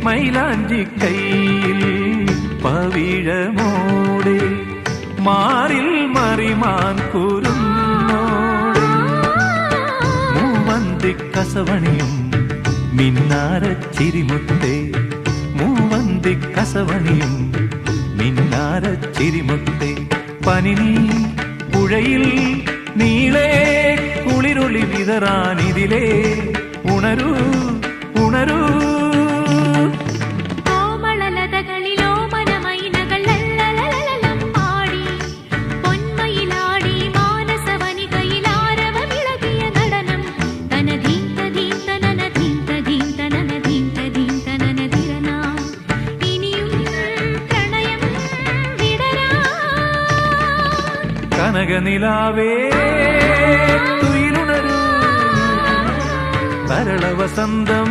മൈലാഞ്ചി കയ്യിൽ പവിഴമോടെ മാറിൽ മറിമാൻ കുരുന്നോടെ മൂവന്തി കസവണിയും മിന്നാര ചിരിമുത്തേ മൂവന്തി കസവണിയും മിന്നാര ചിരിമുത്തേ പനിനീ പുഴയിൽ നീളേ കുളിരൊളി വിതറാനിതിലേ ഉണരൂ ഉണരൂ കനകനിലാവേ തുയിലുണരൂ തരള വസന്തം